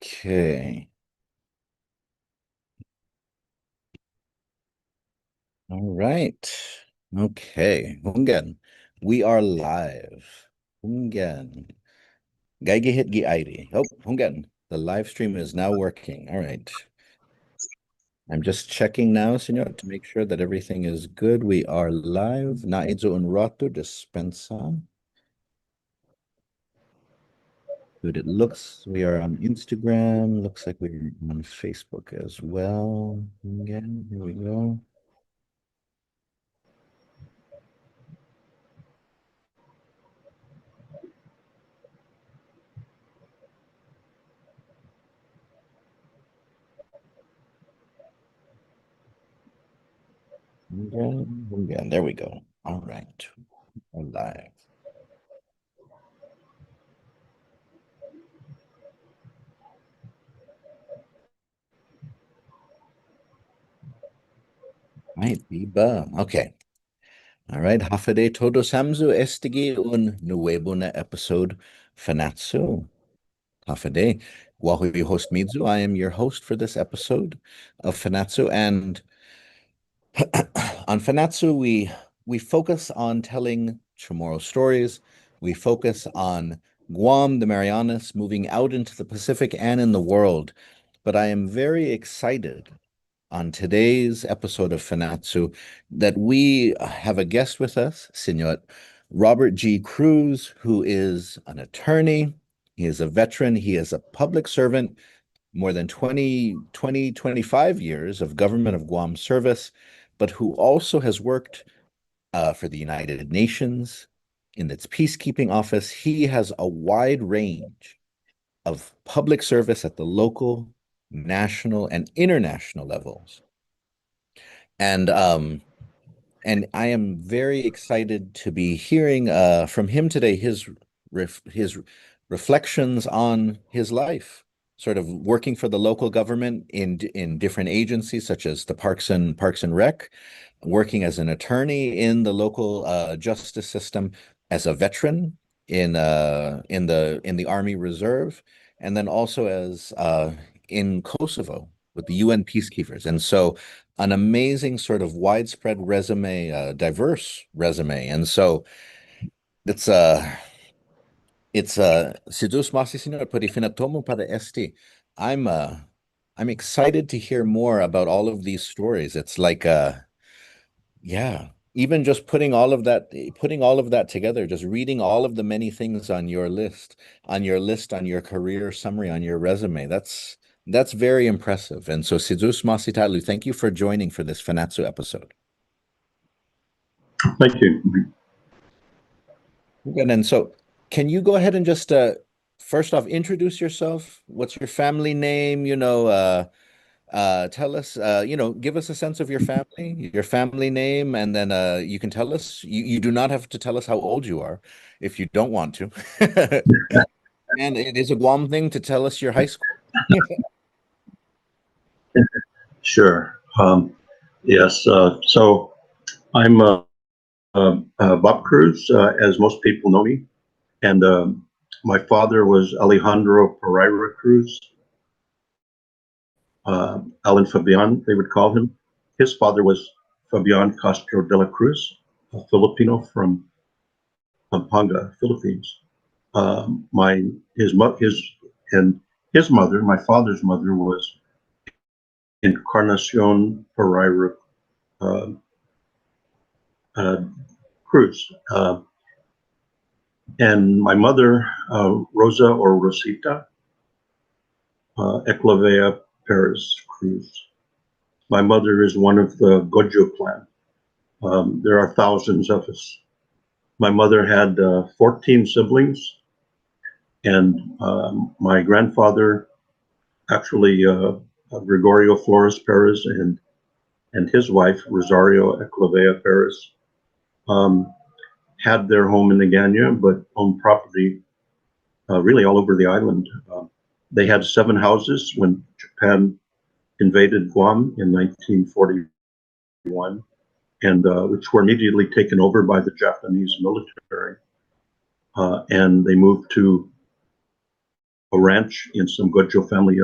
Okay. All right. Okay. Hunggan. We are live. Hunggan. Gaigi hit gi airi. Oh, Hunggan. The live stream is now working. All right. I'm just checking now, Siñot, to make sure that everything is good. We are live. Naidzo un rato dispensa. Good. It looks we are on Instagram. Looks like we're on Facebook as well. Again, here we go. Again. There we go. All right. We're live. Right, Biba. Okay. All right. Hafade todo samzu estige un nuevo na episode Fanachu. Hafade. Wahui host Mizu. I am your host for this episode of Fanachu. And on Fanachu, we focus on telling Chamorro stories. We focus on Guam, the Marianas, moving out into the Pacific and in the world. But I am very excited on today's episode of Fanachu that we have a guest with us, Siñot Robert G. Cruz, who is an attorney. He is a veteran. He is a public servant, more than 25 years of government of Guam service, but who also has worked for the United Nations in its peacekeeping office. He has a wide range of public service at the local, national, and international levels. And I am very excited to be hearing from him today his reflections on his life, sort of working for the local government in different agencies such as the Parks and Rec, working as an attorney in the local justice system, as a veteran in the Army Reserve, and then also as in Kosovo with the UN peacekeepers. And so an amazing sort of widespread resume, diverse resume. And so it's Sidus Masisino Purifinatomo para este. I'm uh I'm excited to hear more about all of these stories. It's like yeah, even just putting all of that together, just reading all of the many things on your career summary, on your resume. That's very impressive. And so Sidus Masitalu, thank you for joining for this Fanatsu episode. Thank you. Good. And so can you go ahead and just first off introduce yourself? What's your family name? Tell us, give us a sense of your family name, and then you can tell us. You do not have to tell us how old you are if you don't want to. And it is a Guam thing to tell us your high school. Sure. Yes. So I'm Bob Cruz, as most people know me, and my father was Alejandro Pereira Cruz, Alan Fabian, they would call him. His father was Fabian Castro de la Cruz, a Filipino from Pampanga, Philippines. My his mo- his mother, my father's mother, was Encarnacion Pereira uh, uh, Cruz. And my mother, Rosa or Rosita Eclavea Perez Cruz. My mother is one of the Gojo clan. There are thousands of us. My mother had 14 siblings, and my grandfather, actually Gregorio Flores Perez, and his wife, Rosario Eclavea Perez, um, had their home in Naganya, but owned property really all over the island. They had 7 houses when Japan invaded Guam in 1941, and which were immediately taken over by the Japanese military. And they moved to a ranch in some Gojo family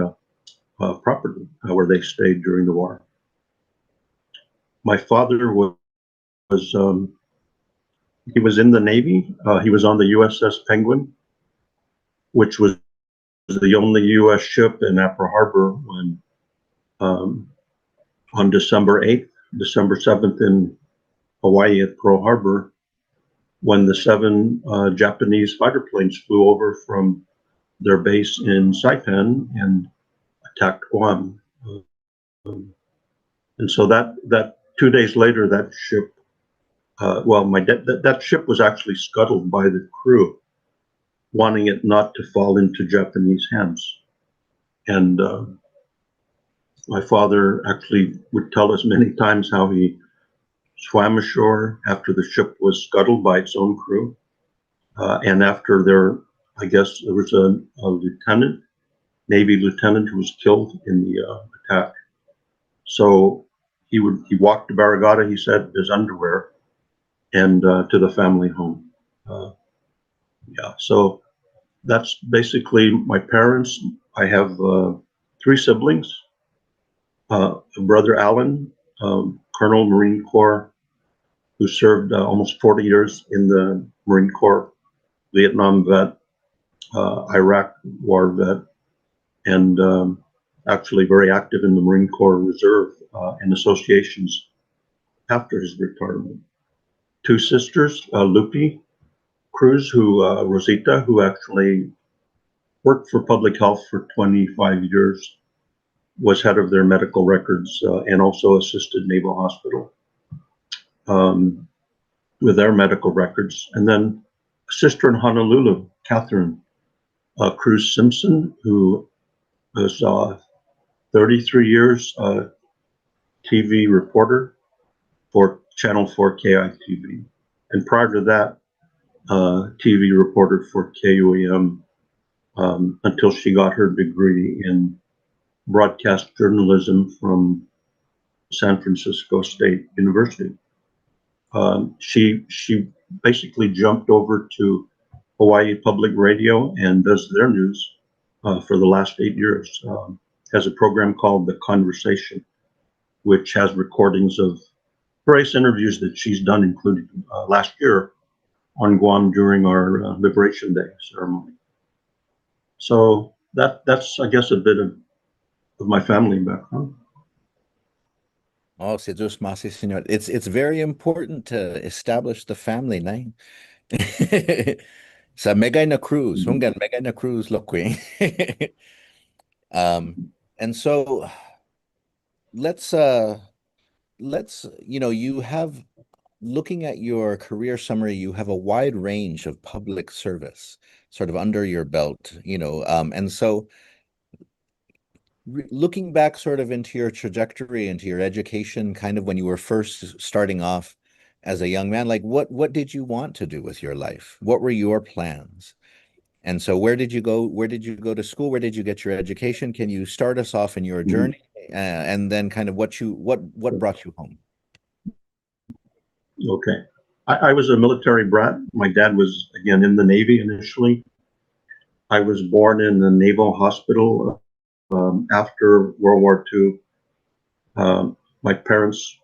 property where they stayed during the war. My father was he was in the Navy. He was on the USS Penguin, which was the only U.S. ship in Apra Harbor when on December 8th, December 7th in Hawaii at Pearl Harbor, when the 7 Japanese fighter planes flew over from their base in Saipan and attacked Guam. And so that 2 days later, that ship, that ship was actually scuttled by the crew, wanting it not to fall into Japanese hands. And my father actually would tell us many times how he swam ashore after the ship was scuttled by its own crew. And after I guess there was a lieutenant, Navy lieutenant, who was killed in the attack. So he walked to Barragata, he said, his underwear, and to the family home. So that's basically my parents. I have 3 siblings. Brother Alan, Colonel Marine Corps, who served almost 40 years in the Marine Corps, Vietnam vet, Iraq war vet, and actually very active in the Marine Corps Reserve and associations after his retirement. 2 sisters, Lupe Cruz, Rosita, who actually worked for public health for 25 years, was head of their medical records and also assisted Naval Hospital with their medical records. And then a sister in Honolulu, Catherine Cruz Simpson, who was 33 years TV reporter for Channel 4 KITV. And prior to that, TV reporter for KUAM until she got her degree in broadcast journalism from San Francisco State University. She basically jumped over to Hawaii Public Radio and does their news for the last 8 years. Has a program called The Conversation, which has recordings of various interviews that she's done, including last year on Guam during our Liberation Day ceremony. So that's I guess a bit of my family background. Oh, si Diyos masi, Siñot. It's very important to establish the family name. Sa Megay na Cruz, hunggan Megay na Cruz lokwi. And so let's you have, looking at your career summary, you have a wide range of public service sort of under your belt, and so looking back sort of into your trajectory, into your education, kind of when you were first starting off as a young man, like what did you want to do with your life? What were your plans? And so where did you go? Where did you go to school? Where did you get your education? Can you start us off in your journey? And then kind of what brought you home? Okay. I was a military brat. My dad was, again, in the Navy initially. I was born in the Naval Hospital after World War II. My parents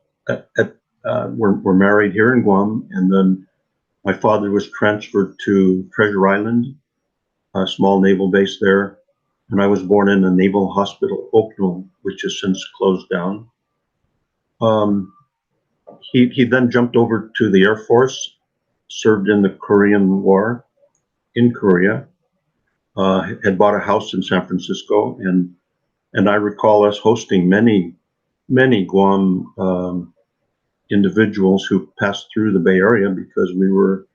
were married here in Guam, and then my father was transferred to Treasure Island, a small naval base there, and I was born in a Naval Hospital, Oakville, which has since closed down. He then jumped over to the Air Force, served in the Korean War in Korea, had bought a house in San Francisco, and I recall us hosting many Guam individuals who passed through the Bay Area because we were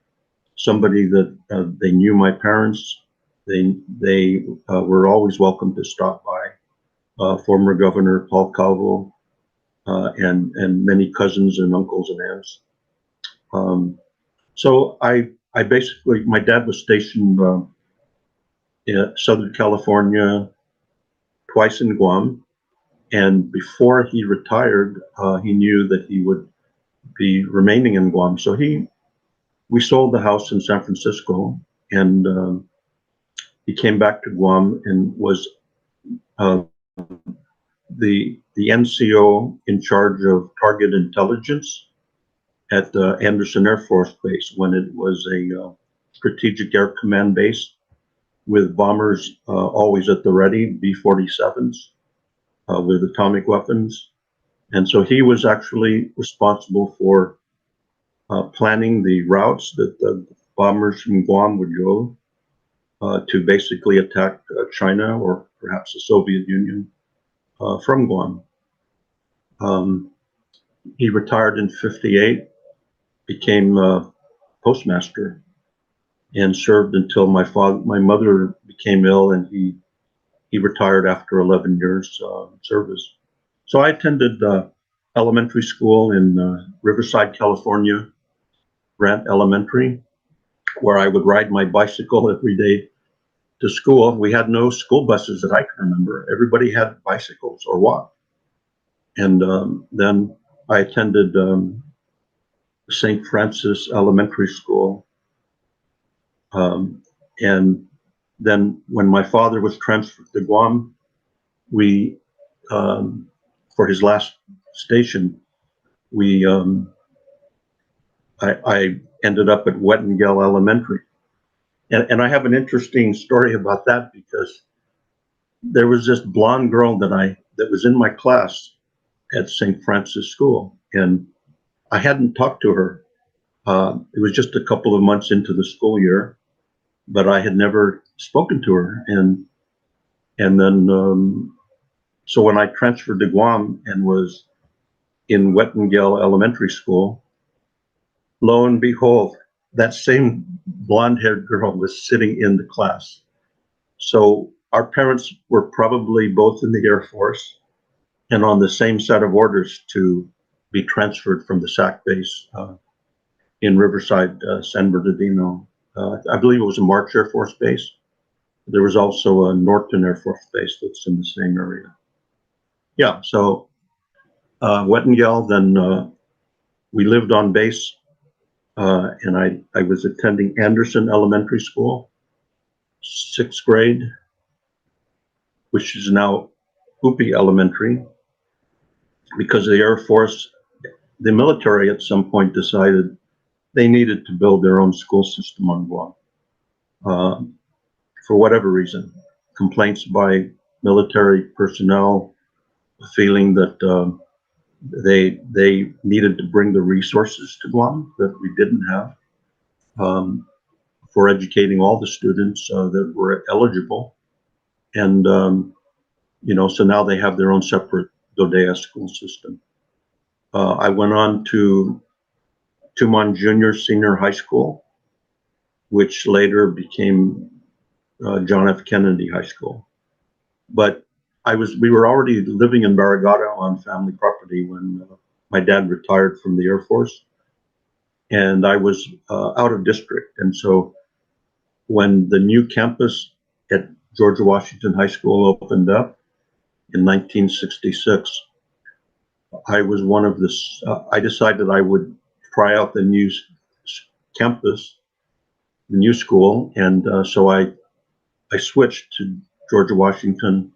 somebody that they knew my parents. They were always welcome to stop by. Former Governor Paul Calvo and many cousins and uncles and aunts. So I basically, my dad was stationed in Southern California, twice in Guam. And before he retired, he knew that he would be remaining in Guam. So we sold the house in San Francisco and he came back to Guam and was uh, the NCO in charge of target intelligence at Anderson Air Force Base when it was a strategic air command base with bombers always at the ready, B-47s with atomic weapons. And so he was actually responsible for planning the routes that the bombers from Guam would go to basically attack China or perhaps the Soviet Union from Guam. He retired in '58, became postmaster, and served until my mother became ill, and he retired after 11 years service. So I attended elementary school in Riverside, California, Grant Elementary, where I would ride my bicycle every day to school. We had no school buses that I can remember. Everybody had bicycles or walked. And then I attended St. Francis Elementary School. And then when my father was transferred to Guam, we, for his last station, I ended up at Wettengel Elementary. And I have an interesting story about that because there was this blonde girl that was in my class at St. Francis School, and I hadn't talked to her. It was just a couple of months into the school year, but I had never spoken to her. And then so when I transferred to Guam and was in Wettengel Elementary School, lo and behold, that same blonde-haired girl was sitting in the class. So our parents were probably both in the Air Force and on the same set of orders to be transferred from the SAC base in Riverside, San Bernardino. I believe it was a March Air Force Base. There was also a Norton Air Force Base that's in the same area. Yeah, so Wettengel, then we lived on base, and I was attending Anderson Elementary School, 6th grade, which is now Upi Elementary, because the Air Force, the military at some point decided they needed to build their own school system on Guam. For whatever reason, complaints by military personnel, feeling that they needed to bring the resources to Guam that we didn't have for educating all the students that were eligible. And, so now they have their own separate Dodea school system. I went on to Tumon Junior Senior High School, which later became John F. Kennedy High School. But we were already living in Barrigada on family property when my dad retired from the Air Force, and I was out of district. And so when the new campus at George Washington High School opened up in 1966, I was one of I decided I would try out the new campus, the new school, and so I switched to George Washington,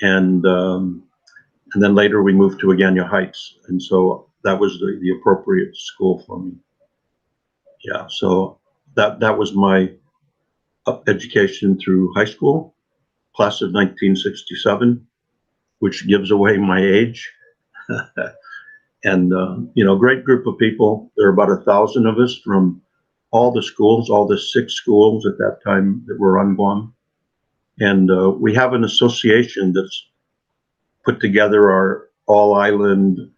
and then later we moved to Agana Heights, and so that was the appropriate school for me. Yeah, so that was my education through high school, class of 1967, which gives away my age. And great group of people. There are about 1,000 of us from all the schools, all the 6 schools at that time that were on Guam. And we have an association that's put together our all-island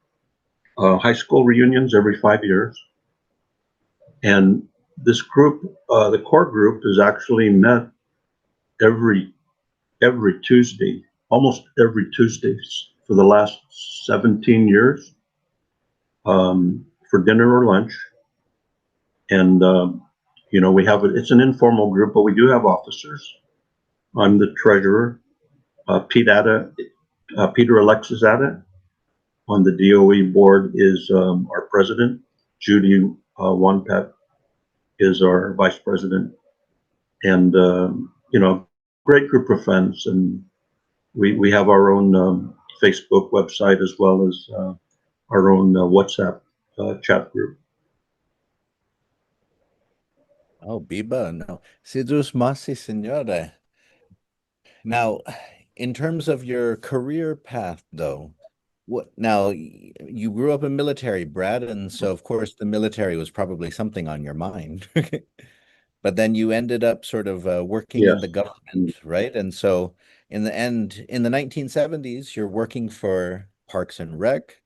high school reunions every 5 years. And this group, the core group, has actually met every Tuesday, almost every Tuesday for the last 17 years for dinner or lunch. And, we have it's an informal group, but we do have officers. I'm the treasurer. Peter Alexis Atta on the DOE board is our president. Judy Wanpet is our vice president. And great group of friends, and we have our own Facebook website as well as our own WhatsApp chat group. Oh, Biba, no. Sidus Masi, Senora. Now, in terms of your career path, though, you grew up a military brat, and so of course the military was probably something on your mind. But then you ended up sort of working in Yes. the government, right? And so in the end, in the 1970s, you're working for Parks and Rec.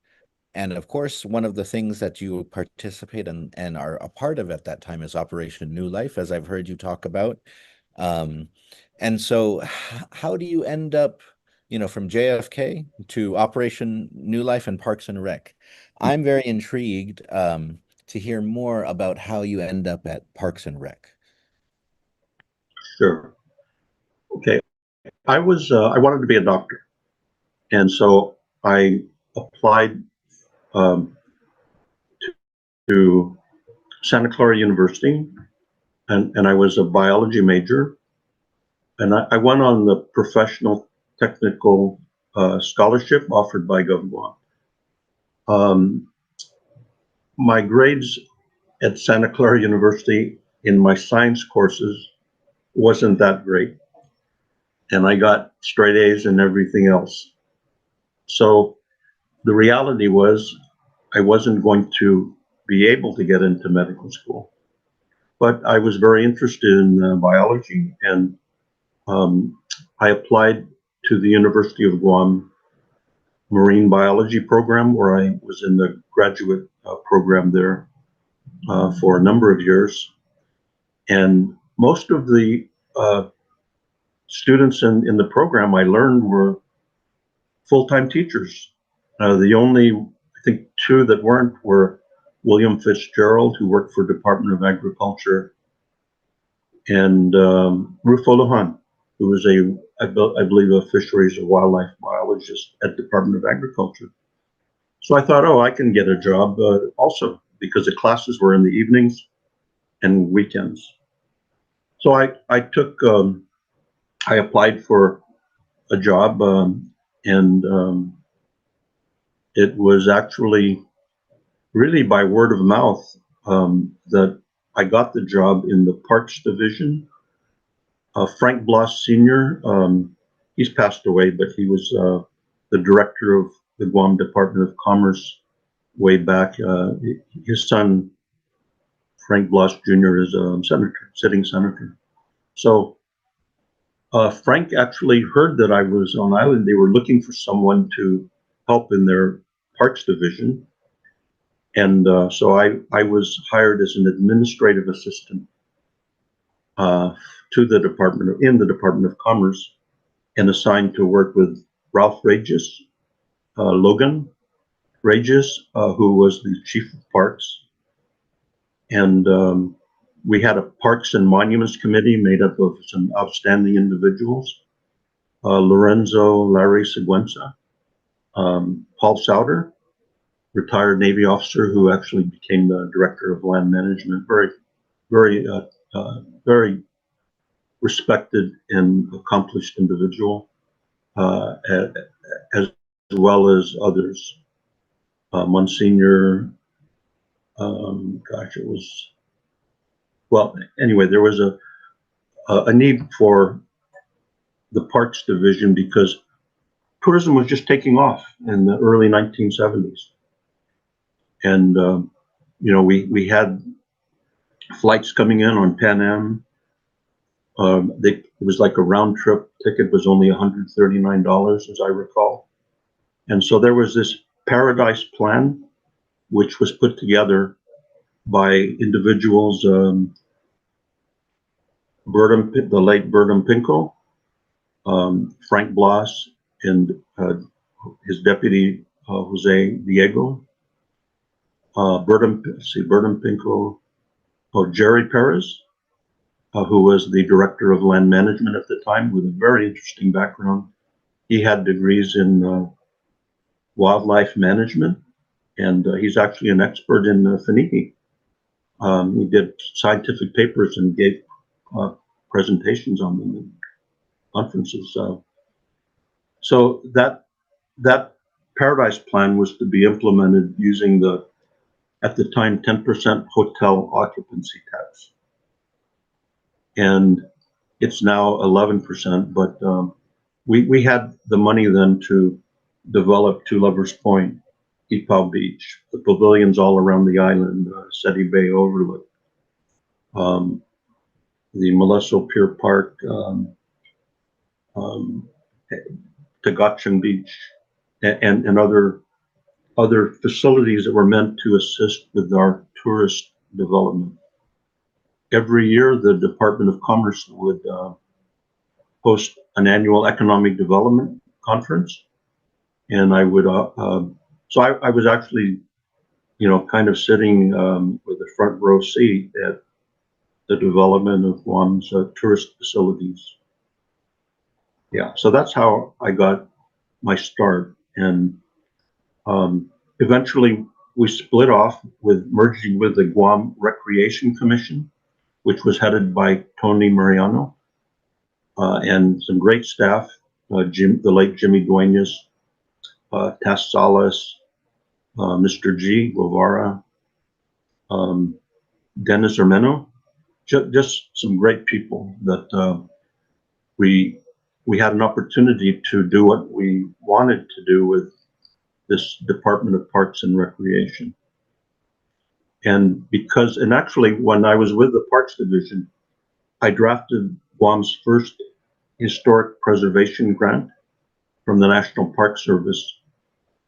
And of course, one of the things that you participate in and are a part of at that time is Operation New Life, as I've heard you talk about. Um, and so how do you end up, from JFK to Operation New Life and Parks and Rec? I'm very intrigued to hear more about how you end up at Parks and Rec. Sure. Okay. I wanted to be a doctor, and so I applied um, to Santa Clara University, and I was a biology major, and I went on the professional technical scholarship offered by GovGuam. My grades at Santa Clara University in my science courses wasn't that great, and I got straight A's in everything else. So the reality was I wasn't going to be able to get into medical school, but I was very interested in biology, and I applied to the University of Guam marine biology program, where I was in the graduate program there for a number of years. And most of the students in the program I learned were full-time teachers. The only, I think, two that weren't were William Fitzgerald, who worked for Department of Agriculture, and Rufo Lujan, who was I believe, a fisheries or wildlife biologist at Department of Agriculture. So I thought, oh, I can get a job also, because the classes were in the evenings and weekends. So I applied for a job, and it was actually really by word of mouth that I got the job in the Parks Division. Frank Bloss Sr., he's passed away, but he was the director of the Guam Department of Commerce way back. His son, Frank Bloss Jr., is a sitting senator. So Frank actually heard that I was on island. They were looking for someone to help in their Parks Division. And so I was hired as an administrative assistant in the Department of Commerce, and assigned to work with Ralph Regis, Logan Regis, who was the chief of parks. And we had a Parks and Monuments Committee made up of some outstanding individuals. Lorenzo Larry Seguenza, Paul Souter, retired Navy officer who actually became the director of land management. Very, very, very respected and accomplished individual, as well as others. Monsignor, it was, well, anyway, there was a need for the Parks Division because tourism was just taking off in the early 1970s. And, we had flights coming in on Pan Am. It was like a round trip ticket was only $139, as I recall. And so there was this Paradise Plan, which was put together by individuals, the late Bertam Pinko, Frank Bloss, and his deputy, Jose Diego, Bertam Pinko, Jerry Perez, who was the director of land management at the time, with a very interesting background. He had degrees in wildlife management, and he's actually an expert in Fanihi. He did scientific papers and gave presentations on them in conferences. So that Paradise Plan was to be implemented using the, at the time, 10% hotel occupancy tax. And it's now 11%, but we had the money then to develop Two Lovers Point, Ipoh Beach, the pavilions all around the island, Seti Bay Overlook, the Molesso Pier Park, Tagachang Beach, and other facilities that were meant to assist with our tourist development. Every year, the Department of Commerce would host an annual economic development conference, and I would so I was actually, kind of sitting with a front row seat at the development of Guam's tourist facilities. Yeah, so that's how I got my start, and eventually we split off with merging with the Guam Recreation Commission, which was headed by Tony Mariano, and some great staff, the late Jimmy Duenas, Tass Salas, Mr. G. Guevara, Dennis Hermeno, just some great people that we had an opportunity to do what we wanted to do with this Department of Parks and Recreation. And actually, when I was with the Parks Division, I drafted Guam's first historic preservation grant from the National Park Service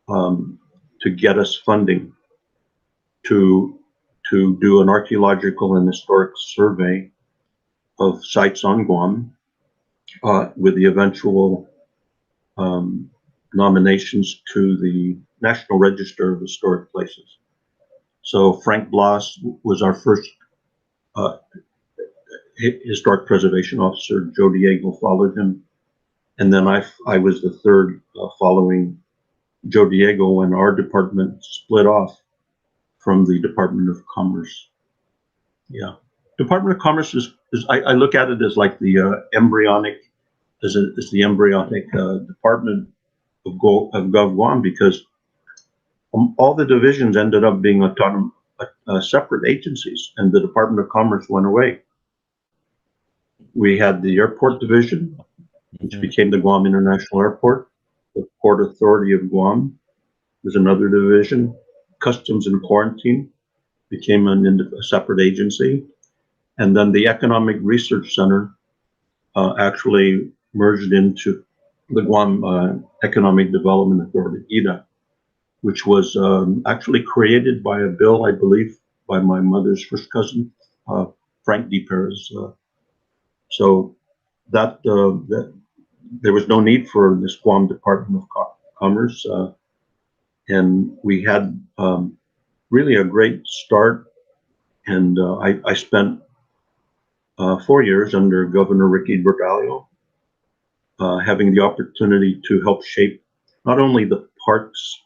to get us funding to do an archaeological and historic survey of sites on Guam, with the eventual nominations to the National Register of Historic Places. So Frank Blas was our first historic preservation officer. Joe Diego followed him, and then I was the third following Joe Diego when our department split off from the Department of Commerce. Yeah, Department of Commerce is I look at it as like the embryonic department of GovGuam, because all the divisions ended up being autonomous, separate agencies, and the Department of Commerce went away. We had the Airport Division, which became the Guam International Airport. The Port Authority of Guam was another division. Customs and Quarantine became a separate agency. And then the Economic Research Center actually merged into the Guam Economic Development Authority, EDA, which was actually created by a bill, I believe, by my mother's first cousin, Frank D. Perez. So that there was no need for this Guam Department of Commerce, and we had really a great start. And I spent 4 years under Governor Ricky Bergalio, having the opportunity to help shape not only the parks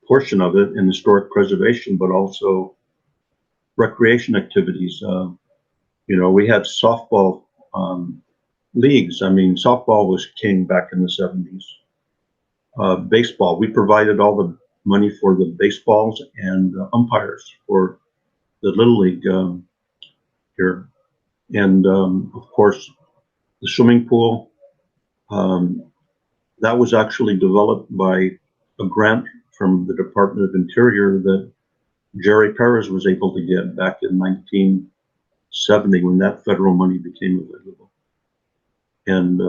portion of it in historic preservation, but also recreation activities. We had softball leagues. I mean, softball was king back in the 70s. Baseball, we provided all the money for the baseballs and umpires for the Little League here. And of course, the swimming pool, that was actually developed by a grant from the Department of Interior that Jerry Perez was able to get back in 1970 when that federal money became available. And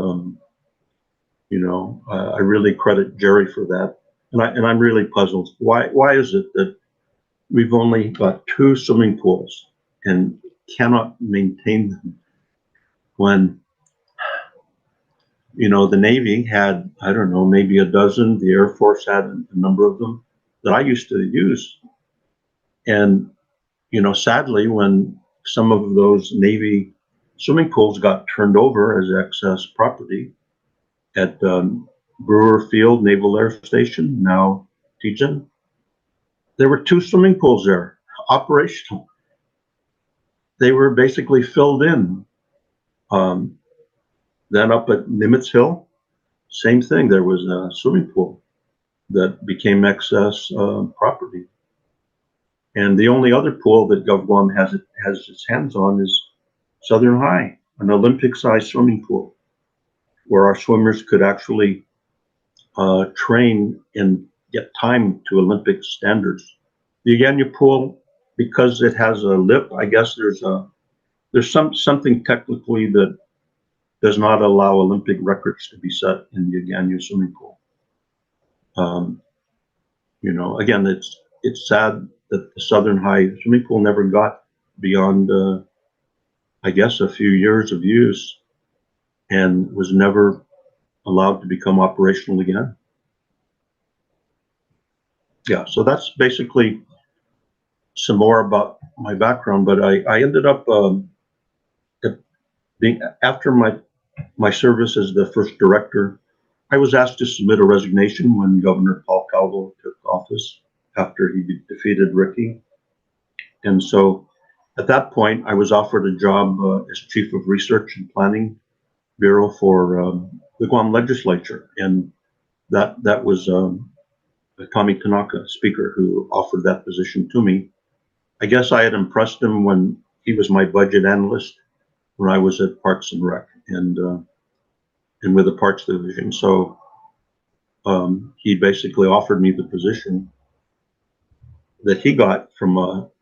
I really credit Jerry for that. And I'm really puzzled. Why is it that we've only got 2 swimming pools and cannot maintain them when the Navy had, I don't know, maybe a dozen, the Air Force had a number of them that I used to use. And sadly, when some of those Navy swimming pools got turned over as excess property at Brewer Field Naval Air Station, now Tijen, there were 2 swimming pools there, operational. They were basically filled in Um, then up at Nimitz Hill, same thing. There was a swimming pool that became excess property. And the only other pool that GovGuam has its hands on is Southern High, an Olympic-sized swimming pool where our swimmers could actually train and get time to Olympic standards. The Agana pool, because it has a lip, I guess there's something technically that does not allow Olympic records to be set in the Agana swimming pool. Again, it's sad that the Southern High swimming pool never got beyond, I guess, a few years of use and was never allowed to become operational again. Yeah, so that's basically some more about my background. But I ended up being after my service as the first director. I was asked to submit a resignation when Governor Paul Calvo took office after he defeated Ricky. And so at that point, I was offered a job as Chief of Research and Planning Bureau for the Guam legislature. And that was Tommy Tanaka, Speaker, who offered that position to me. I guess I had impressed him when he was my budget analyst when I was at Parks and Rec and with the Parks Division. So he basically offered me the position that he got from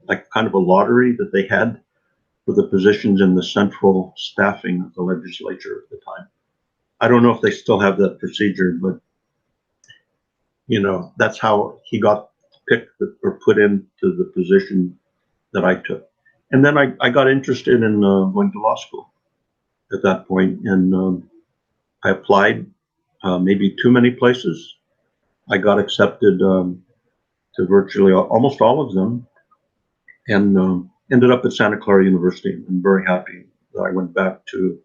like kind of a lottery that they had for the positions in the central staffing of the legislature at the time. I don't know if they still have that procedure, but that's how he got picked or put into the position that I took. And then I got interested in going to law school at that point, and I applied maybe too many places. I got accepted to virtually almost all of them, and ended up at Santa Clara University. I'm very happy that I went back to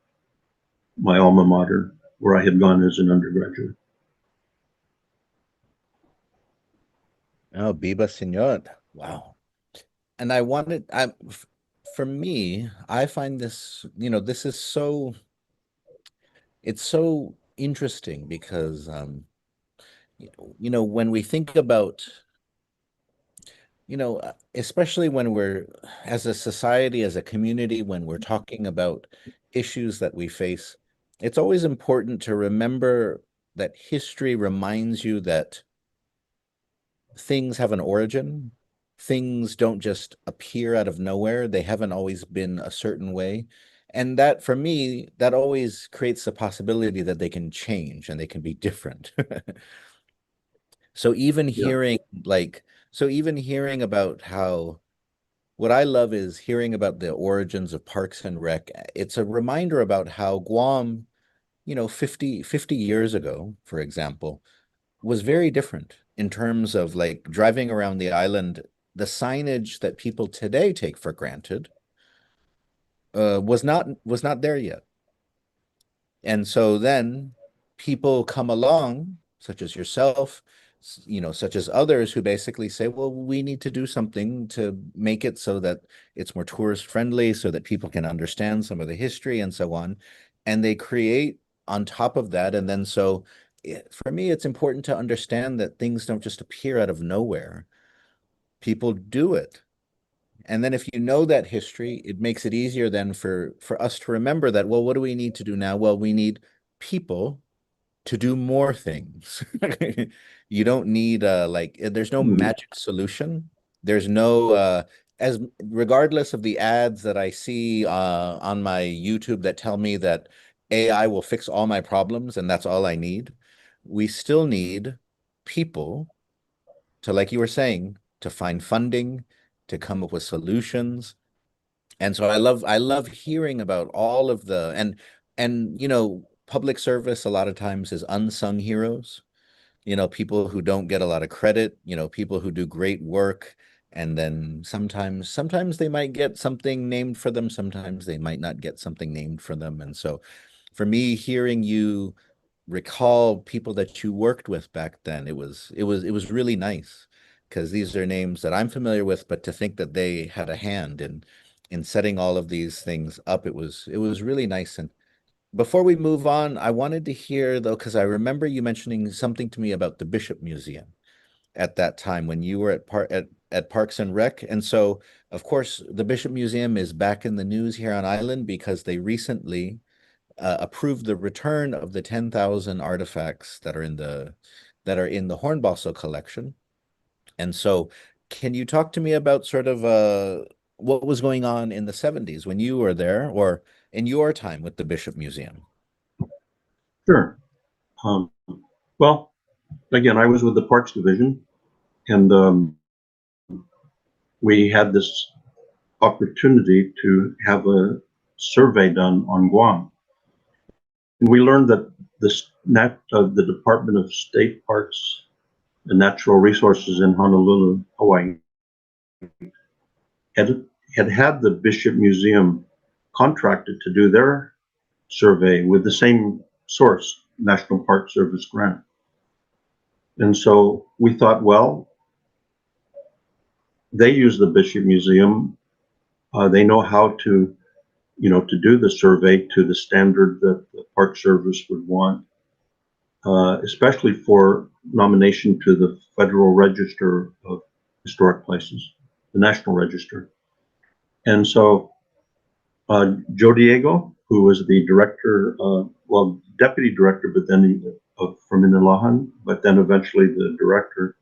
my alma mater where I had gone as an undergraduate. Oh, Biba Siñot. Wow. And for me, I find this, this is it's so interesting because, when we think about, especially when we're, as a society, as a community, when we're talking about issues that we face, it's always important to remember that history reminds you that things have an origin. Things don't just appear out of nowhere. They haven't always been a certain way. And that, for me, that always creates the possibility that they can change and they can be different. So even Yeah. hearing even hearing about how what I love is hearing about the origins of Parks and Rec. It's a reminder about how Guam, 50 years ago, for example, was very different in terms of like driving around the island. The signage that people today take for granted was not there yet. And so then people come along, such as yourself, such as others who basically say, well, we need to do something to make it so that it's more tourist friendly, so that people can understand some of the history and so on. And they create on top of that. And then for me, it's important to understand that things don't just appear out of nowhere. People do it. And then if you know that history, it makes it easier then for us to remember that, well, what do we need to do now? Well, we need people to do more things. You don't need there's no Mhm. magic solution. There's no as regardless of the ads that I see on my YouTube that tell me that AI will fix all my problems and that's all I need. We still need people to, like you were saying, to find funding, to come up with solutions. And so I love hearing about all of the and public service a lot of times is unsung heroes, people who don't get a lot of credit, people who do great work, and then sometimes they might get something named for them, sometimes they might not get something named for them. And so for me, hearing you recall people that you worked with back then, it was really nice because these are names that I'm familiar with, but to think that they had a hand in in setting all of these things up. It was really nice. And before we move on, I wanted to hear though, because I remember you mentioning something to me about the Bishop Museum at that time when you were at Parks and Rec. And so, of course, the Bishop Museum is back in the news here on island because they recently approved the return of the 10,000 artifacts that are in the Hornbostel collection. And so, can you talk to me about sort of what was going on in the 70s when you were there, or in your time with the Bishop Museum? Sure. Um, well, again, I was with the Parks Division, and we had this opportunity to have a survey done on Guam. And we learned that the Department of State Parks and Natural Resources in Honolulu, Hawaii, had had the Bishop Museum contracted to do their survey with the same source, National Park Service grant. And so we thought, well, they use the Bishop Museum. They know how to, to do the survey to the standard that the Park Service would want, especially for nomination to the Federal Register of Historic Places, the National Register. And so Joe Diego, who was the director, deputy director, but then from Inalahan, but then eventually the director,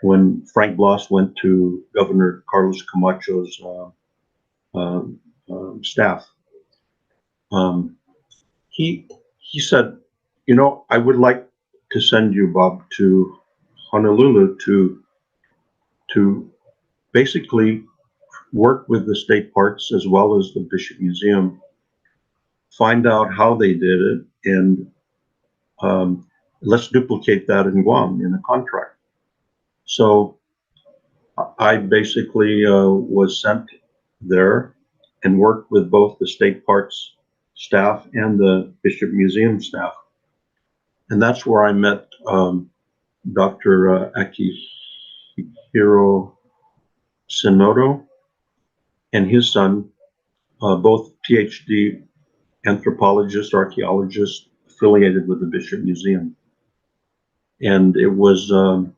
when Frank Bloss went to Governor Carlos Camacho's staff, he said, I would like to send you, Bob, to Honolulu to basically work with the state parks as well as the Bishop Museum, find out how they did it, and let's duplicate that in Guam in a contract. So I basically was sent there and worked with both the state parks staff and the Bishop Museum staff. And that's where I met Dr. Akihiro Sinodo and his son, both PhD anthropologists, archaeologists affiliated with the Bishop Museum. And it was an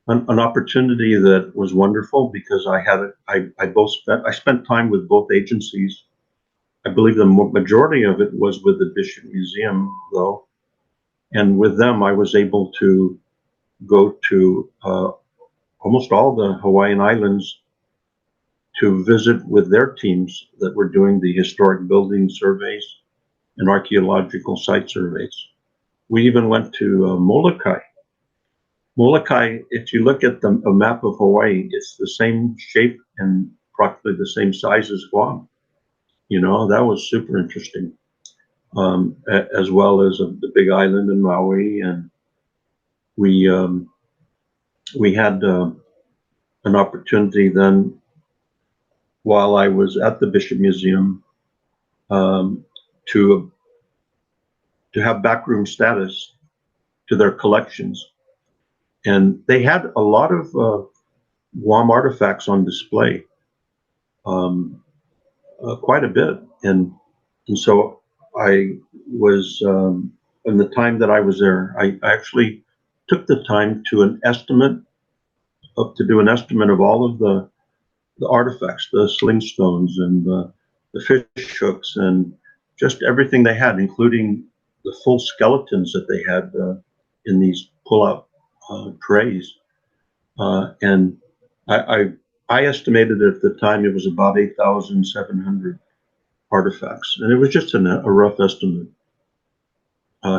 opportunity that was wonderful because I spent time with both agencies. I believe the majority of it was with the Bishop Museum, though. And with them, I was able to go to almost all the Hawaiian Islands to visit with their teams that were doing the historic building surveys and archaeological site surveys. We even went to Molokai. Molokai, if you look at a map of Hawaii, it's the same shape and practically the same size as Guam. That was super interesting. As well as the Big Island in Maui, and we had an opportunity then, while I was at the Bishop Museum, to have backroom status to their collections, and they had a lot of Guam artifacts on display, quite a bit, and so I was in the time that I was there, I actually took the time to do an estimate of all of the artifacts, the sling stones and the fish hooks and just everything they had, including the full skeletons that they had in these pull-out trays. And I estimated at the time it was about 8,700 artifacts, and it was just a rough estimate.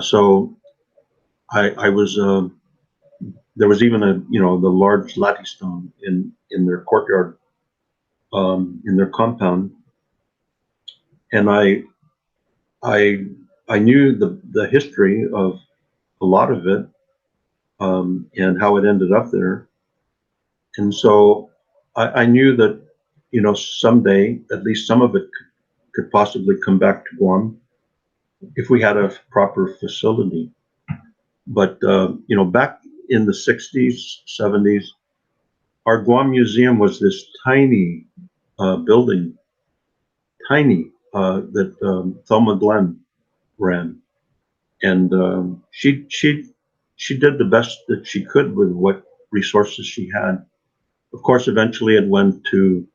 So I was there was even the large latte stone in their courtyard, in their compound, and I knew the history of a lot of it, and how it ended up there, and so I knew that someday at least some of it could possibly come back to Guam if we had a proper facility. But back in the 60s, 70s, our Guam Museum was this tiny building, tiny, that Thelma Glenn ran, and she did the best that she could with what resources she had. Of course, eventually it went to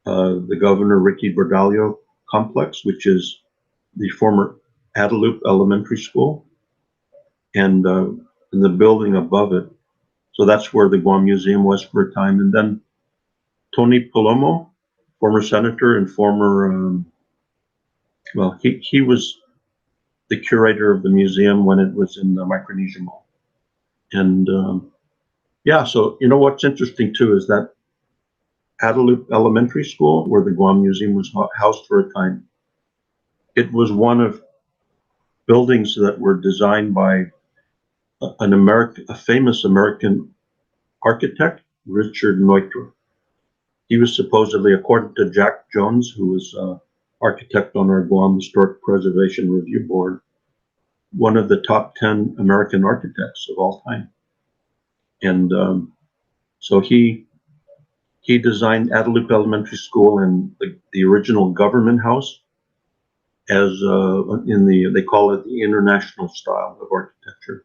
the Governor Ricky Bordallo complex, which is the former Adelup Elementary School, and in the building above it. So that's where the Guam Museum was for a time. And then Tony Palomo, former senator and former, well, he was the curator of the museum when it was in the Micronesia Mall. And yeah, so you know what's interesting too is that Adelup Elementary School, where the Guam Museum was housed for a time, it was one of buildings that were designed by a famous American architect, Richard Neutra. He was supposedly, according to Jack Jones, who was architect on our Guam Historic Preservation Review Board, one of the top 10 American architects of all time. And so he designed Adelup Elementary School and the original government house as they call it the international style of architecture,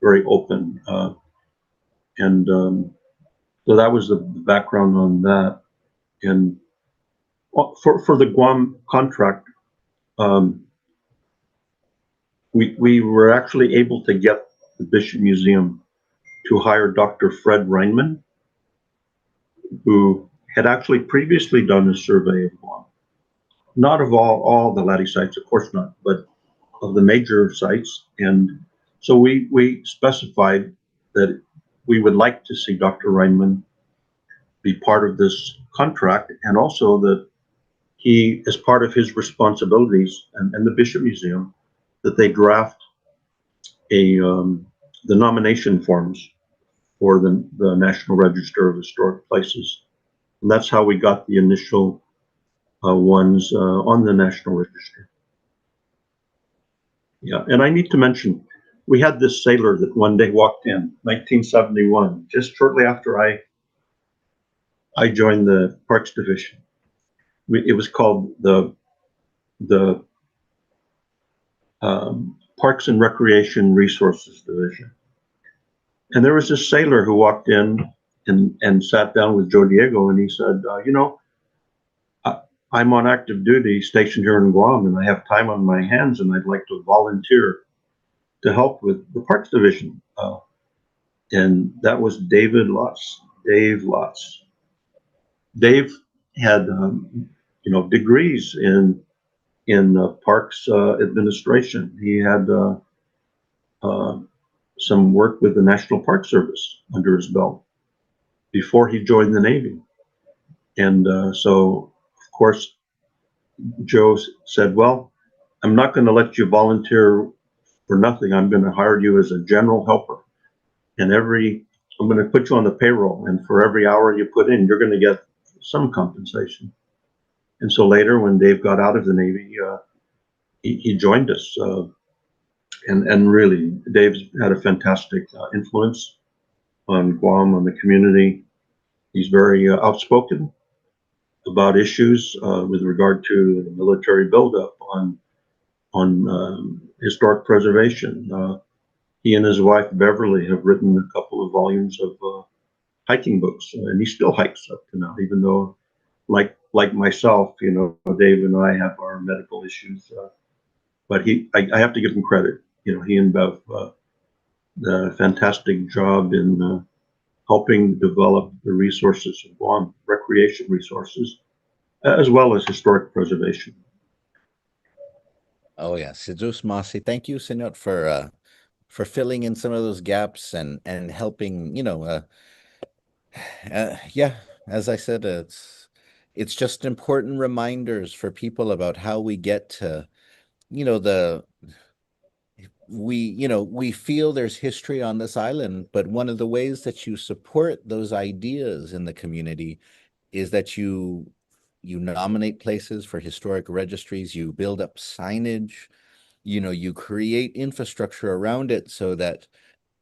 very open. And so that was the background on that. And for the Guam contract, we were actually able to get the Bishop Museum to hire Dr. Fred Reinman, who had actually previously done a survey of Guam. Not of all the Latte sites, of course not, but of the major sites. And so we specified that we would like to see Dr. Reinman be part of this contract, and also that he, as part of his responsibilities, and the Bishop Museum, that they draft the nomination forms for the National Register of Historic Places. And that's how we got the initial ones on the National Register. Yeah, and I need to mention, we had this sailor that one day walked in, 1971, just shortly after I joined the Parks Division. It was called the Parks and Recreation Resources Division. And there was this sailor who walked in and sat down with Joe Diego, and he said, I'm on active duty stationed here in Guam, and I have time on my hands, and I'd like to volunteer to help with the Parks Division. And that was Dave Lotz. Dave had, degrees in parks administration. He had some work with the National Park Service under his belt before he joined the Navy. And so, of course, Joe said, well, I'm not going to let you volunteer for nothing. I'm going to hire you as a general helper. And I'm going to put you on the payroll. And for every hour you put in, you're going to get some compensation. And so later, when Dave got out of the Navy, he joined us. And really, Dave's had a fantastic influence on Guam, on the community. He's very outspoken about issues with regard to the military buildup on historic preservation. He and his wife Beverly have written a couple of volumes of hiking books, and he still hikes up to now, even though, like myself, Dave and I have our medical issues. But I have to give him credit. He and Bev did a fantastic job in helping develop the resources of Guam, recreation resources, as well as historic preservation. Oh yeah, Sidus Masi. Thank you, Siñot, for filling in some of those gaps and helping. Yeah, as I said, it's just important reminders for people about how we get to, we feel there's history on this island, but one of the ways that you support those ideas in the community is that you nominate places for historic registries, you build up signage, you create infrastructure around it so that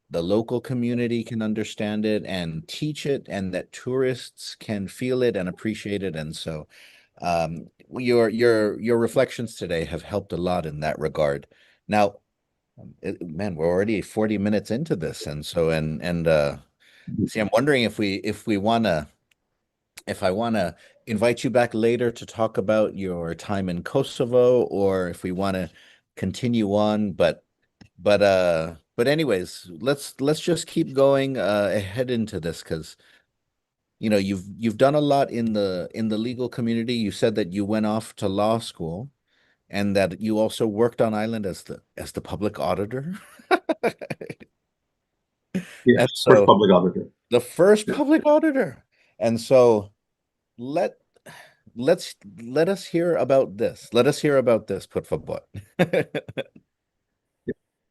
the local community can understand it and teach it, and that tourists can feel it and appreciate it. And so your reflections today have helped a lot in that regard. Now, man, we're already 40 minutes into this, and so see, I'm wondering if I want to invite you back later to talk about your time in Kosovo, or if we want to continue on. But anyways, let's just keep going ahead into this, because you've done a lot in the legal community. You said that you went off to law school, and that you also worked on island as the public auditor. Yes, And first so public auditor. the first Yeah. public auditor. And so let let's let us hear about this. Let us hear about this, put for butt.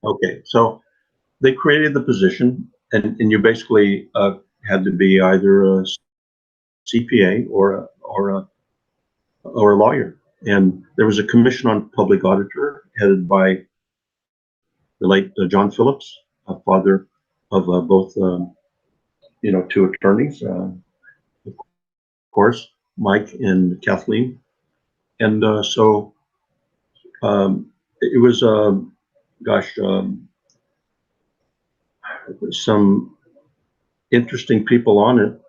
Okay, so they created the position, and you basically had to be either a CPA or a lawyer. And there was a commission on public auditor headed by the late John Phillips, a father of both, two attorneys, of course, Mike and Kathleen. And so it was, gosh, some interesting people on it.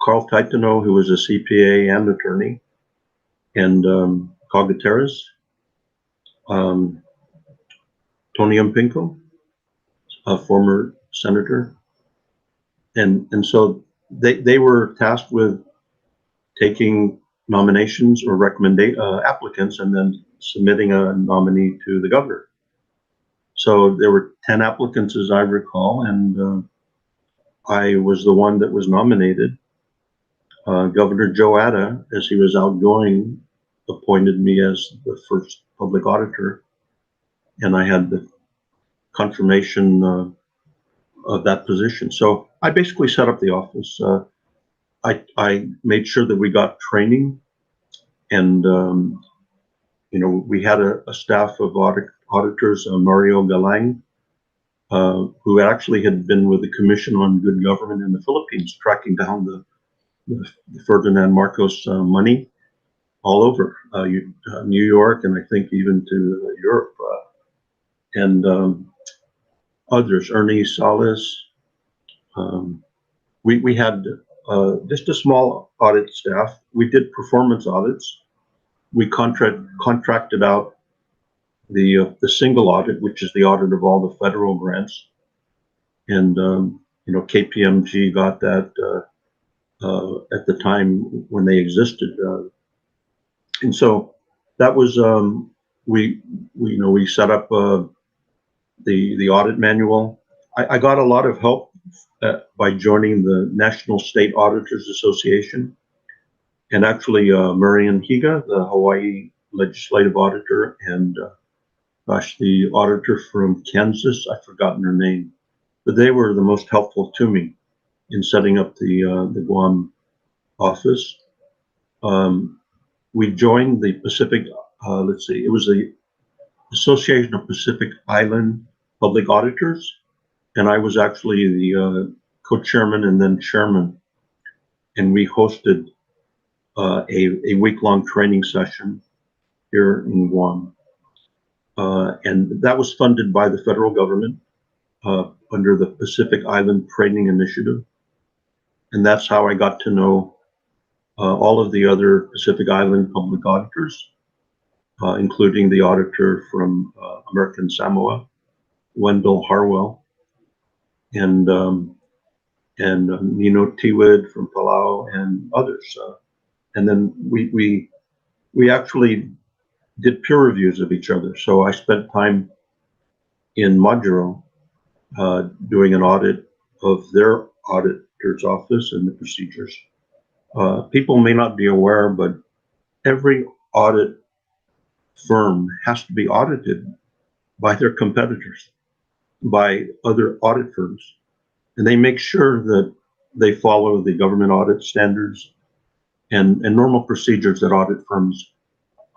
Carl Taitano, who was a CPA and attorney, and Carl Gutierrez, um, Tony Mpinko, a former senator, and so they were tasked with taking nominations or applicants and then submitting a nominee to the governor. So there were 10 applicants, as I recall, and I was the one that was nominated. Governor Joe Atta, as he was outgoing, appointed me as the first public auditor, and I had the confirmation of that position. So I basically set up the office. I made sure that we got training, and we had a staff of auditors, Mario Galang, who actually had been with the Commission on Good Government in the Philippines, tracking down the Ferdinand Marcos money all over New York, and I think even to Europe, and others, Ernie Salas. We had just a small audit staff. We did performance audits. We contracted out the single audit, which is the audit of all the federal grants, and KPMG got that at the time when they existed, and so that was we set up the audit manual. I got a lot of help by joining the National State Auditors Association, and actually Marian Higa, the Hawaii legislative auditor, and the auditor from Kansas, I've forgotten her name, but they were the most helpful to me in setting up the Guam office. We joined the Pacific, it was the Association of Pacific Island Public Auditors, and I was actually the co-chairman and then chairman, and we hosted a week-long training session here in Guam. And that was funded by the federal government under the Pacific Island Training Initiative. And that's how I got to know all of the other Pacific Island public auditors, including the auditor from American Samoa, Wendell Harwell, and Nino Tiwid from Palau, and others. And then we actually did peer reviews of each other. So I spent time in Majuro doing an audit of their auditor's office and the procedures. People may not be aware, but every audit firm has to be audited by their competitors, by other audit firms. And they make sure that they follow the government audit standards and normal procedures that audit firms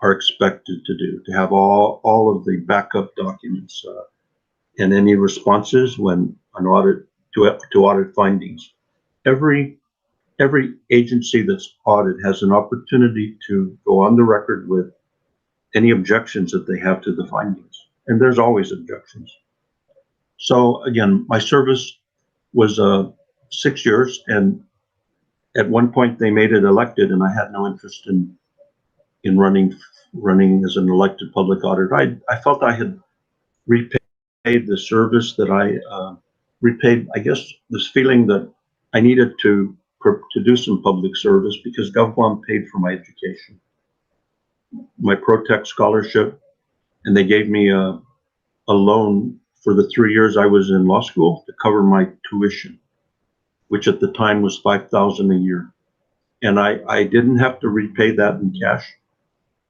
are expected to do, to have all of the backup documents and any responses when an audit to audit findings. Every agency that's audited has an opportunity to go on the record with any objections that they have to the findings, and there's always objections. So again, my service was 6 years, and at one point they made it elected, and I had no interest in running as an elected public auditor. I felt I had repaid the service that I repaid. I guess this feeling that I needed to do some public service because GovGuam paid for my education, my ProTech scholarship, and they gave me a loan for the 3 years I was in law school to cover my tuition, which at the time was $5,000 a year. And I didn't have to repay that in cash.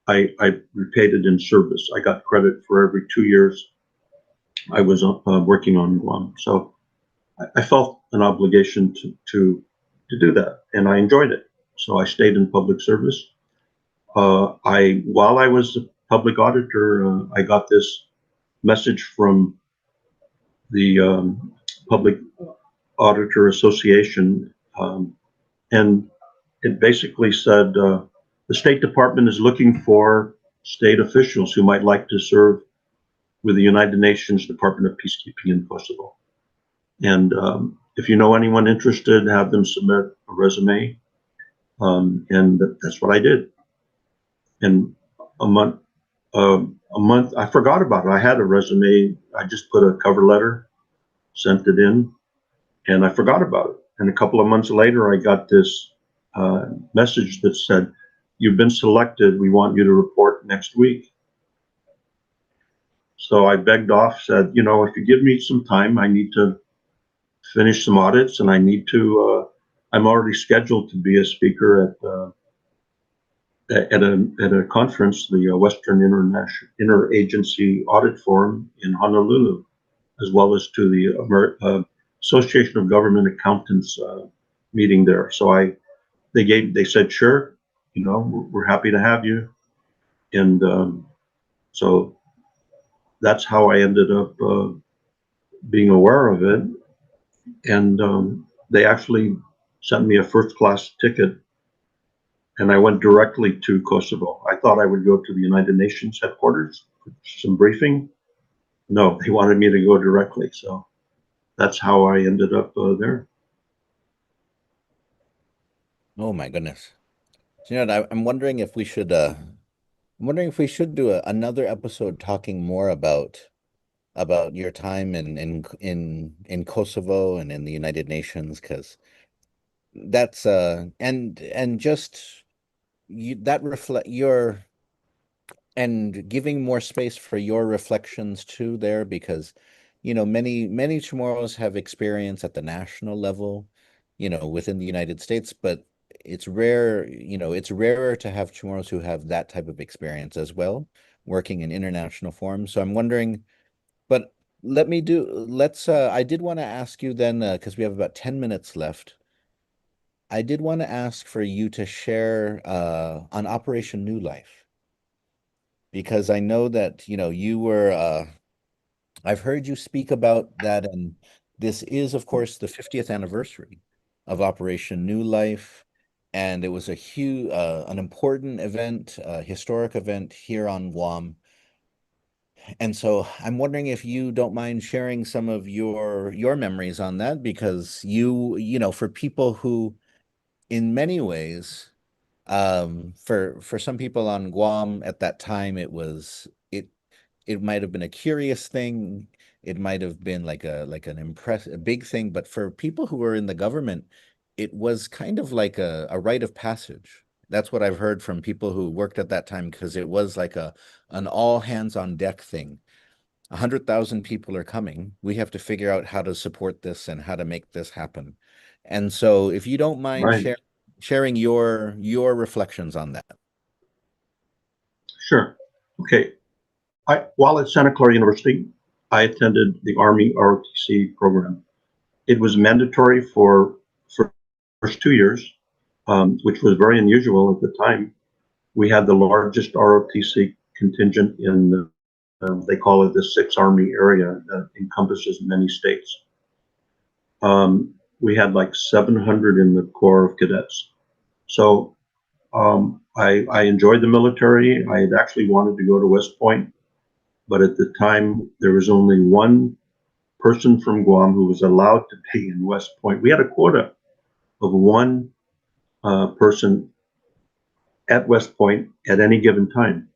I repaid it in service. I got credit for every 2 years I was working on Guam. So I felt an obligation to do that, and I enjoyed it. So I stayed in public service. While I was a public auditor, I got this message from the Public Auditor Association, and it basically said the State Department is looking for state officials who might like to serve with the United Nations Department of Peacekeeping in Kosovo. And if you know anyone interested, have them submit a resume. And that's what I did. And a month, I forgot about it. I had a resume. I just put a cover letter, sent it in, and I forgot about it. And a couple of months later, I got this message that said, "You've been selected. We want you to report next week." So I begged off, said, if you give me some time, I need to finish some audits, and I need to. I'm already scheduled to be a speaker at a conference, the Western Interagency Audit Forum in Honolulu, as well as to the Association of Government Accountants meeting there. So they said, sure, we're happy to have you, and so that's how I ended up being aware of it. And they actually sent me a first-class ticket, and I went directly to Kosovo. I thought I would go to the United Nations headquarters for some briefing. No, they wanted me to go directly. So that's how I ended up there. Oh my goodness. I'm wondering if we should do another episode talking more about your time in Kosovo and in the United Nations, because that's and just that reflect your and giving more space for your reflections too there, because many Chamorros have experience at the national level, within the United States, but it's rarer to have Chamorros who have that type of experience as well, working in international forums. So I'm wondering, but I did want to ask you then, because we have about 10 minutes left. I did want to ask for you to share on Operation New Life, because I know that, you were, I've heard you speak about that, and this is, of course, the 50th anniversary of Operation New Life, and it was an important event, historic event here on Guam. And so I'm wondering if you don't mind sharing some of your memories on that, because for people who, in many ways, for some people on Guam at that time, it might have been a curious thing. It might have been like a big thing, but for people who were in the government, it was kind of like a rite of passage. That's what I've heard from people who worked at that time, because it was like an all hands on deck thing. 100,000 people are coming. We have to figure out how to support this and how to make this happen. And so, if you don't mind Right. sharing your reflections on that. Sure. Okay. While at Santa Clara University, I attended the Army ROTC program. It was mandatory for first 2 years, which was very unusual at the time. We had the largest ROTC contingent in the they call it the Sixth Army area that encompasses many states. We had like 700 in the Corps of Cadets. So I enjoyed the military. I had actually wanted to go to West Point, but at the time there was only one person from Guam who was allowed to be in West Point. We had a quota of one person at West Point at any given time.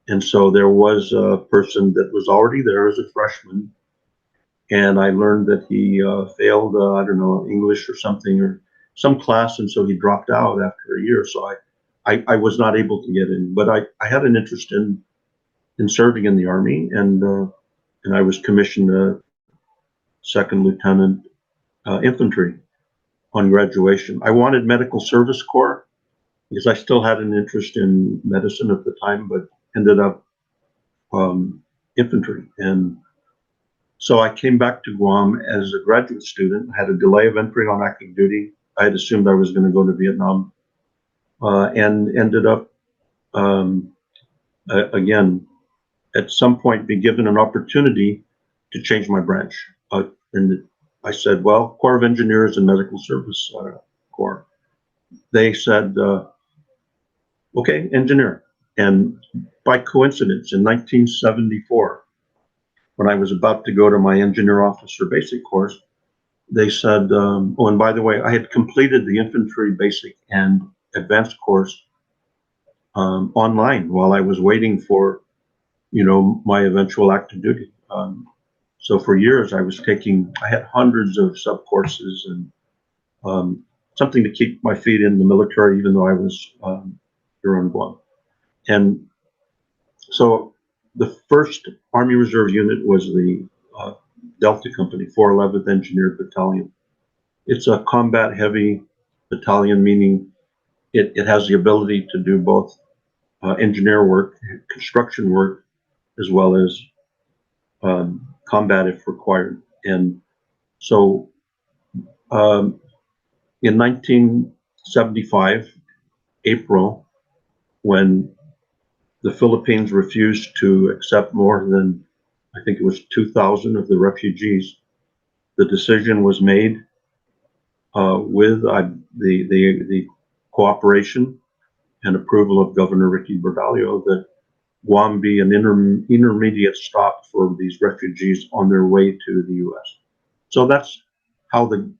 And so there was a person that was already there as a freshman. And I learned that he failed, I don't know, English or something, or some class. And so he dropped out after a year. So I was not able to get in, but I had an interest in serving in the Army. And I was commissioned a second lieutenant infantry on graduation. I wanted medical service corps because I still had an interest in medicine at the time, but ended up infantry. And so I came back to Guam as a graduate student, had a delay of entering on active duty. I had assumed I was going to go to Vietnam, and ended up, again, at some point be given an opportunity to change my branch. And I said, well, Corps of Engineers and Medical Service Corps. They said, okay, engineer. And by coincidence, in 1974, when I was about to go to my engineer officer basic course, they said, oh, and by the way, I had completed the infantry basic and advanced course online while I was waiting for, my eventual active duty. So for years I had hundreds of sub courses and something to keep my feet in the military, even though I was here on Guam. And so the first Army Reserve unit was the Delta Company, 411th Engineered Battalion. It's a combat heavy battalion, meaning it has the ability to do both engineer work, construction work, as well as combat if required. And so in 1975, April, when the Philippines refused to accept more than, I think it was 2,000 of the refugees, the decision was made with the cooperation and approval of Governor Ricky Bordallo that Guam be an intermediate stop for these refugees on their way to the U.S. So that's how the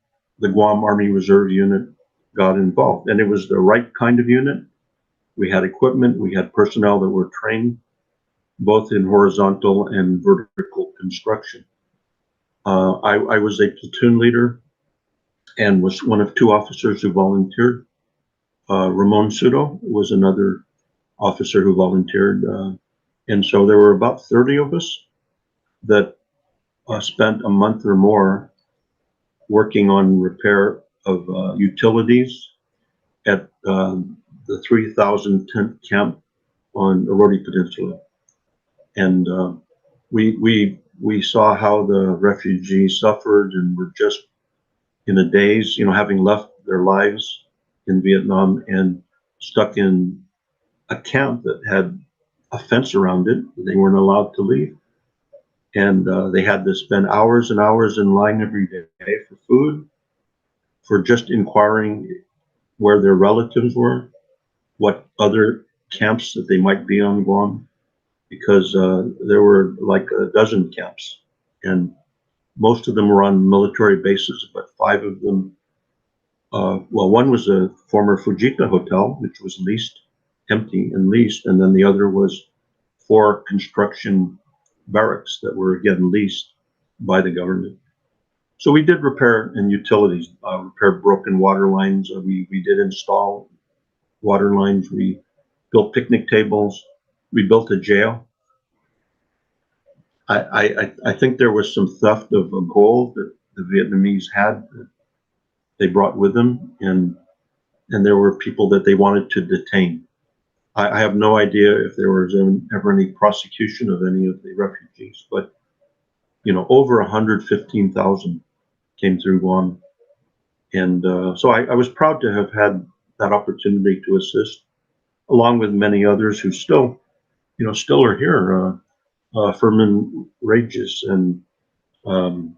Guam Army Reserve Unit got involved. And it was the right kind of unit. We had equipment, we had personnel that were trained both in horizontal and vertical construction. I was a platoon leader and was one of two officers who volunteered. Ramon Sudo was another officer who volunteered. And so there were about 30 of us that spent a month or more working on repair of utilities at the 3,000 tent camp on Arodi Peninsula. And we saw how the refugees suffered and were just in a daze, having left their lives in Vietnam and stuck in a camp that had a fence around it. They weren't allowed to leave. And they had to spend hours and hours in line every day for food, for just inquiring where their relatives were, what other camps that they might be on Guam, because there were like a dozen camps. And most of them were on military bases, but 5 of them, one was a former Fujita hotel, which was empty and leased, and then the other was 4 construction barracks that were again leased by the government. So we did repair and utilities, repaired broken water lines. We did install water lines. We built picnic tables. We built a jail. I think there was some theft of gold that the Vietnamese had that they brought with them, and there were people that they wanted to detain. I have no idea if there was ever any prosecution of any of the refugees, but over 115,000 came through Guam, and so I was proud to have had that opportunity to assist, along with many others who still are here. Furman Rages and um,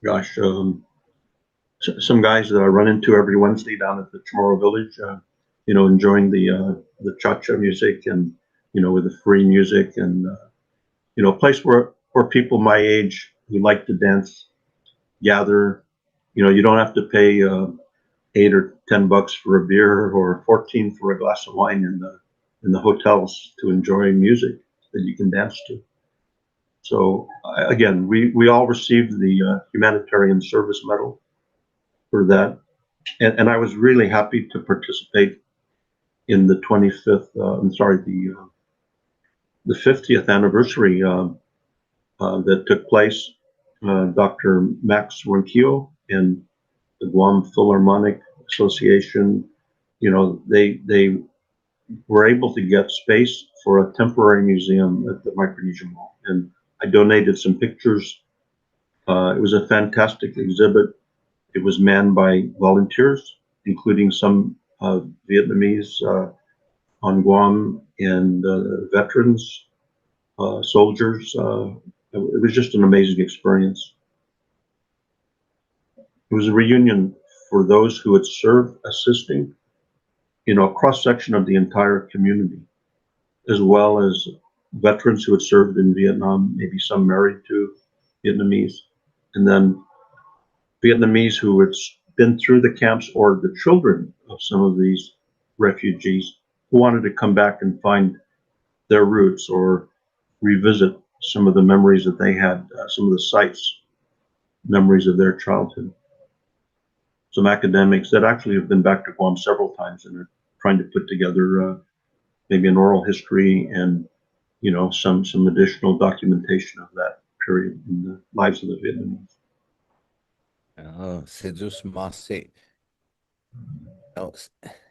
gosh, some guys that I run into every Wednesday down at the Chamorro Village. Enjoying the cha-cha music and with the free music and a place where people my age who like to dance gather. You don't have to pay $8 or $10 for a beer or 14 for a glass of wine in the hotels to enjoy music that you can dance to. So again, we all received the humanitarian service medal for that, and I was really happy to participate in the 25th. The 50th anniversary that took place. Dr. Max Ronquillo and the Guam Philharmonic Association, they were able to get space for a temporary museum at the Micronesia Mall. And I donated some pictures. It was a fantastic exhibit. It was manned by volunteers, including some Vietnamese on Guam and veterans, soldiers. It was just an amazing experience. It was a reunion for those who had served, assisting, a cross section of the entire community, as well as veterans who had served in Vietnam, maybe some married to Vietnamese, and then Vietnamese who had been through the camps or the children of some of these refugees who wanted to come back and find their roots or revisit some of the memories that they had, some of the sites, memories of their childhood. Some academics that actually have been back to Guam several times and are trying to put together maybe an oral history and some additional documentation of that period in the lives of the Vietnamese. Oh, c'est doucement, c'est. Oh,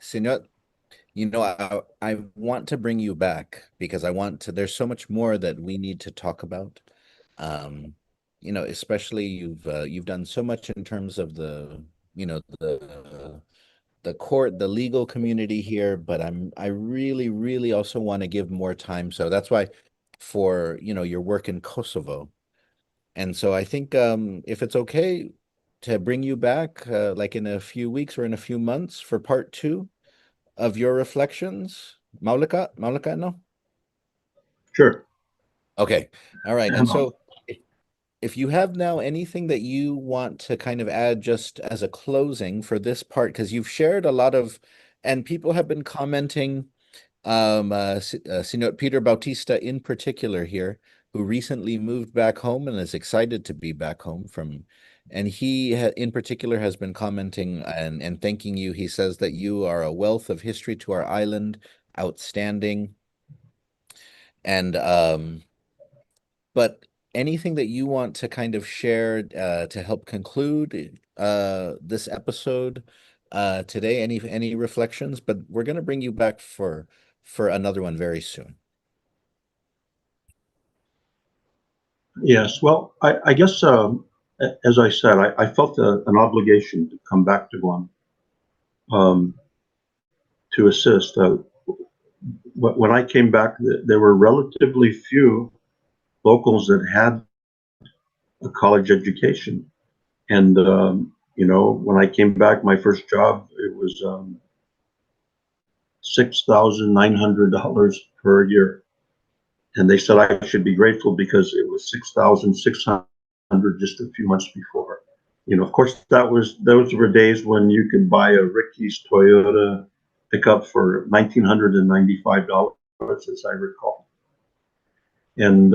Siñot, I want to bring you back because there's so much more that we need to talk about. Um, especially you've done so much in terms of the court, the legal community here, but I really, really also want to give more time. So that's why for, your work in Kosovo. And so I think if it's okay to bring you back like in a few weeks or in a few months for part 2 of your reflections. Maulika, no? Sure. Okay. All right. And so if you have now anything that you want to kind of add just as a closing for this part, because you've shared a lot of, and people have been commenting, Signor Peter Bautista in particular here, who recently moved back home and is excited to be back home and he in particular has been commenting and thanking you. He says that you are a wealth of history to our island, outstanding. And but anything that you want to kind of share to help conclude this episode today? Any reflections? But we're going to bring you back for another one very soon. Yes. Well, I guess as I said, I felt an obligation to come back to Guam to assist. When I came back, there were relatively few locals that had a college education. And, when I came back, my first job, it was $6,900 per year. And they said I should be grateful because it was 6,600 just a few months before. Of course, those were days when you could buy a Ricky's Toyota pickup for $1,995, as I recall. And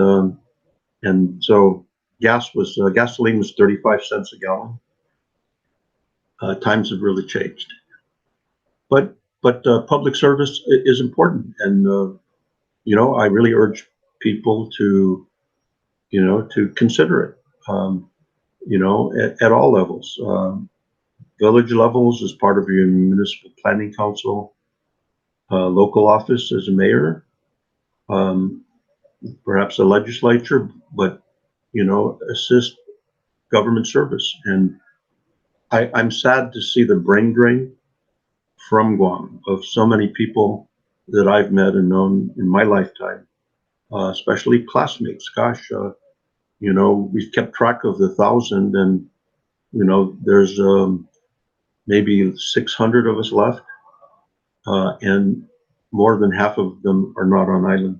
so gasoline was 35 cents a gallon. Times have really changed, but public service is important, and I really urge people to consider it. At all levels, village levels as part of your municipal planning council, local office as a mayor, perhaps a legislature, but assist government service. And I'm sad to see the brain drain from Guam of so many people that I've met and known in my lifetime especially classmates. Gosh, we've kept track of the 1,000, and there's maybe 600 of us left, and more than half of them are not on island.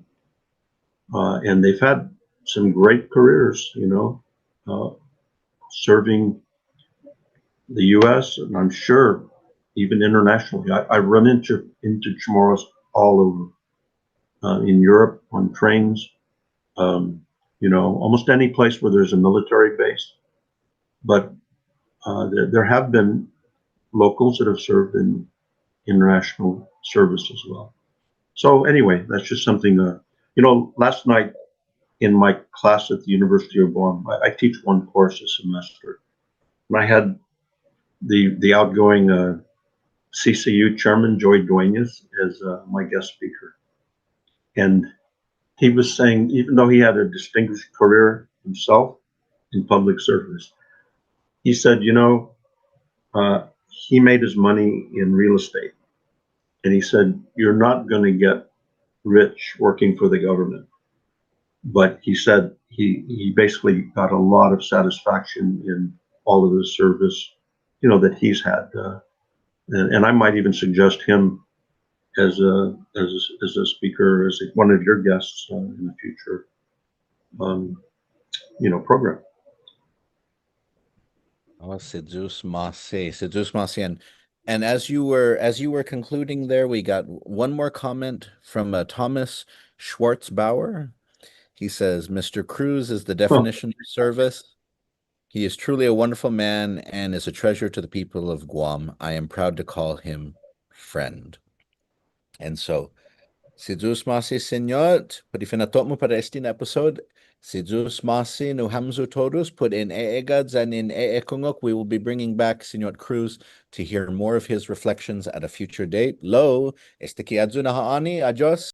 And they've had some great careers, serving the U.S. and I'm sure even internationally. I run into Chamorros all over, in Europe on trains, almost any place where there's a military base. But there have been locals that have served in international service as well. So anyway, that's just something. Last night in my class at the University of Guam, I teach one course a semester, and I had the outgoing CCU chairman, Joy Duenas, as my guest speaker. And he was saying, even though he had a distinguished career himself in public service, he said, he made his money in real estate. And he said, you're not going to get rich working for the government. But he said he basically got a lot of satisfaction in all of the service, that he's had. And I might even suggest him as a speaker, as one of your guests in the future, program. Oh, Sidzus Mase, Sidzus Mase. And as you were concluding there, we got one more comment from Thomas Schwartzbauer. He says, Mr. Cruz is the definition of service. He is truly a wonderful man and is a treasure to the people of Guam. I am proud to call him friend. And so, Sidzus Masi Siñot, parifinatot mo para este episode. Sidzus Masi no hamzu todos put in eegads and in eekungok. We will be bringing back Siñot Cruz to hear more of his reflections at a future date. Lo, este ki adzu na haani, adios.